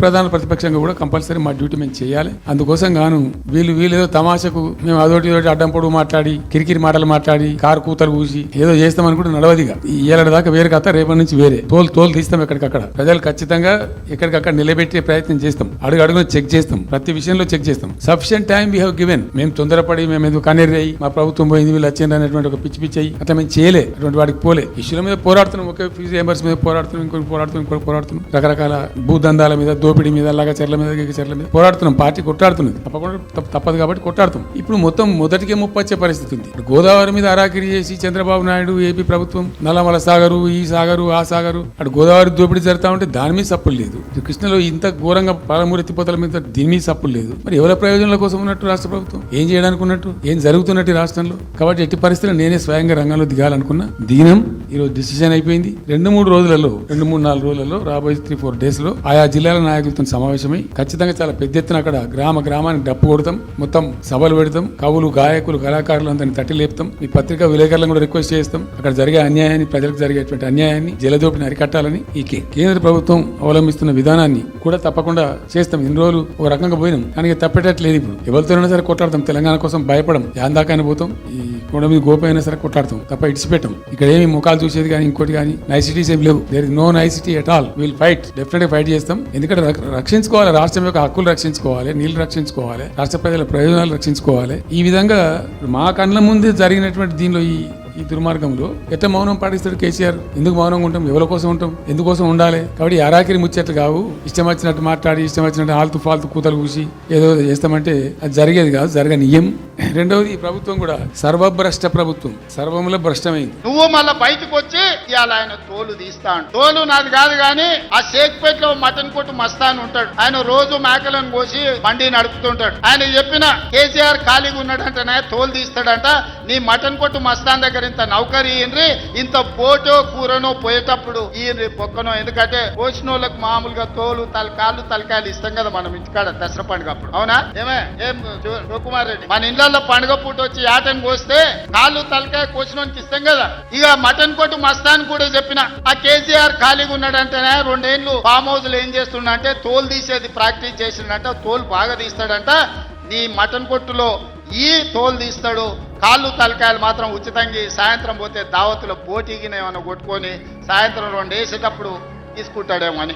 ప్రధాన ప్రతిపక్షంగా కూడా కంపల్సరీ మా డ్యూటీ మేము చేయాలి. అందుకోసం గాను వీళ్ళు ఏదో తమాషకు మేము అదోటి అడ్డం పొడుగు మాట్లాడి కిరికిరి మాటలు మాట్లాడి కారు కూతలు కూసి ఏదో చేస్తాం అనుకుంటే నడవదిగా. ఏళ్ళ దాకా వేరే కథ, రేపటి నుంచి వేరే తోలు తీస్తాం. ఎక్కడికక్కడ ప్రజలు ఖచ్చితంగా ఎక్కడికక్కడ నిలబెట్టే ప్రయత్నం చేస్తాం. అడుగున చెక్ చేస్తాం, ప్రతి విషయంలో చెక్ చేస్తాం. Sufficient time we have given. మేము తొందరపడి మేము ఎందుకు కన్నెర్రి అయ్యి మా ప్రభుత్వం పోయింది వీళ్ళు వచ్చింది అనేటువంటి ఒక పిచ్చి అయ్యి అట్లా మేము చేయలే. అటువంటి వాడికి పోలే. ఇష్యూల మీద పోరాడుతున్నాం, ఒకే ఫీజు రియంబర్స్ మీద పోరాడుతున్నాం, ఇంకొకటి పోరాడుతున్నాం రకరకాల భూదందాల మీద, దోపిడీ మీద, అలాగా చెర్ల మీద పోరాడుతున్నాం. పార్టీ కొట్టాడుతున్నది, తప్పదు కాబట్టి కొట్టాడుతాం. ఇప్పుడు మొదటికే ముప్పొచ్చే పరిస్థితి ఉంది. గోదావరి మీద అరాకిరి చేసి చంద్రబాబు నాయుడు ఏపీ ప్రభుత్వం నల్లమల సాగరు, ఈ సాగరు, ఆ సాగరు, అటు గోదావరి దోపిడీ జరుగుతా ఉంటే దాని మీద సప్పులు లేదు. కృష్ణలో ఇంత ఘోరంగా పాలమూరు ఎత్తిపోతల మీద దీని మీద సప్పులు లేదు. మరి ఎవరి ప్రయోజనాల కోసం ఉన్నట్టు రాష్ట్ర ప్రభుత్వం ఏం చేయడానికి ఉన్నట్టు, ఏం జరుగుతున్నట్టు రాష్ట్రంలో? కాబట్టి ఎట్టి పరిస్థితుల్లో నేనే స్వయంగా రంగంలో దిగాలనుకున్నా. దీనం ఈరోజు డిసిజన్ అయిపోయింది. 2-3 రోజులలో రాబోయే 3-4 డేస్ లో ఆయా జిల్లాల నాయకులతో సమావేశమై ఖచ్చితంగా చాలా పెద్ద ఎత్తున అక్కడ గ్రామానికి డప్పు కొడతాం, మొత్తం సభలు పెడతాం, కవులు, గాయకులు, కళాకారులు అందరినీ తట్టి లేపుతాం. ఈ పత్రికా విలేకరులను కూడా రిక్వెస్ట్ చేస్తాం. అక్కడ జరిగే అన్యాయాన్ని, ప్రజలకు జరిగేటువంటి అన్యాయాన్ని, జలదోపిని అరికట్టాలని ఈ కేంద్ర ప్రభుత్వం అవలంబిస్తున్న విధానాన్ని కూడా తప్పకుండా చేస్తాం. ఇన్ని రోజులు ఒక రకంగా పోయినాం, కానీ తప్పేటట్లేదు. ఇప్పుడు ఎవరితోనైనా సరే కొట్లాడతాం. తెలంగాణ కోసం భయపడం, యాందాకాని పోతాం. ఈ కొండ మీద గోపైనా సరే కొట్లాడతాం, తప్ప ఇడిచిపెట్టాం. ఇక్కడ ఏమి ముఖాలు చూసేది కానీ ఇంకోటి కానీ నైసిటీస్ ఏం లేవు. There is no nicety at all. Will fight, definite గా ఫైట్ చేస్తాం. ఎందుకంటే రక్షించుకోవాలి, రాష్ట్రం యొక్క హక్కులు రక్షించుకోవాలి, నీళ్లు రక్షించుకోవాలి, రాష్ట్ర ప్రజల ప్రయోజనాలు రక్షించుకోవాలి. ఈ విధంగా మా కళ్ళ ముందే జరిగినటువంటి దీనిలో ఈ దుర్మార్గంలో ఎట్లా మౌనం పాటిస్తాడు కేసీఆర్? ఎందుకు మౌనంగా ఉంటాం? ఎవరి కోసం ఉంటాం? ఎందుకోసం ఉండాలి? కాబట్టి అరాకిరి ముచ్చట్లు కావు. ఇష్టం వచ్చినట్టు మాట్లాడి, ఇష్టం వచ్చినట్టు ఆల్తు ఫాల్తు కూతలు కూసి ఏదో చేస్తామంటే అది జరిగేది కాదు, జరగనీయం. రెండవది, ఈ ప్రభుత్వం కూడా సర్వభ్రష్ట ప్రభుత్వం, సర్వంలో భ్రష్టమైంది. నువ్వు మళ్ళీ బయటకు వచ్చి ఇవాళ ఆయన తోలు తీస్తాడు. తోలు నాది కాదు కానీ ఆ షేక్పేటలో మటన్ కొట్టు మస్తాన్ ఉంటాడు. ఆయన రోజు మేకలను కోసి బండి నడుపుతుంటాడు. ఆయన చెప్పిన కేసీఆర్ ఖాళీగా ఉన్నాడంటనే తోలు తీస్తాడంట. నీ మటన్ కొట్టు మస్తాన్ దగ్గర ఇంత నౌకరీ ఇయ్యండ్రి, ఇంత బోటో కూరనో పోయేటప్పుడు ఇయ్యండ్రి పొక్కనో. ఎందుకంటే కోసిన వాళ్ళకి మామూలుగా తోలు, తలకాయలు ఇస్తాం కదా మనం ఇంటికాడ దసరా పండుగ అప్పుడు. అవునా? ఏం శివకుమార్ రెడ్డి, మన ఇళ్లలో పండుగ పూట వచ్చి యాటను కోస్తే కాళ్ళు తలకాయ కోసినోనికి ఇస్తాం కదా. ఇక మటన్ కొట్టు మస్తాన్ కూడా చెప్పిన ఆ కేసీఆర్ ఖాళీగా ఉన్నాడంటేనే 2 ఏళ్ళు ఫామ్ హౌస్ లో ఏం చేస్తుండంటే తోలు తీసేది ప్రాక్టీస్ చేసిండంట. తోలు బాగా తీస్తాడంట. నీ మటన్ కొట్టులో ఈ తోలు తీస్తాడు, కాళ్ళు తలకాయలు మాత్రం ఉచితంగా సాయంత్రం పోతే దావతులో పోటీకి ఏమైనా కొట్టుకొని సాయంత్రం 2 వేసేటప్పుడు తీసుకుంటాడేమో అని.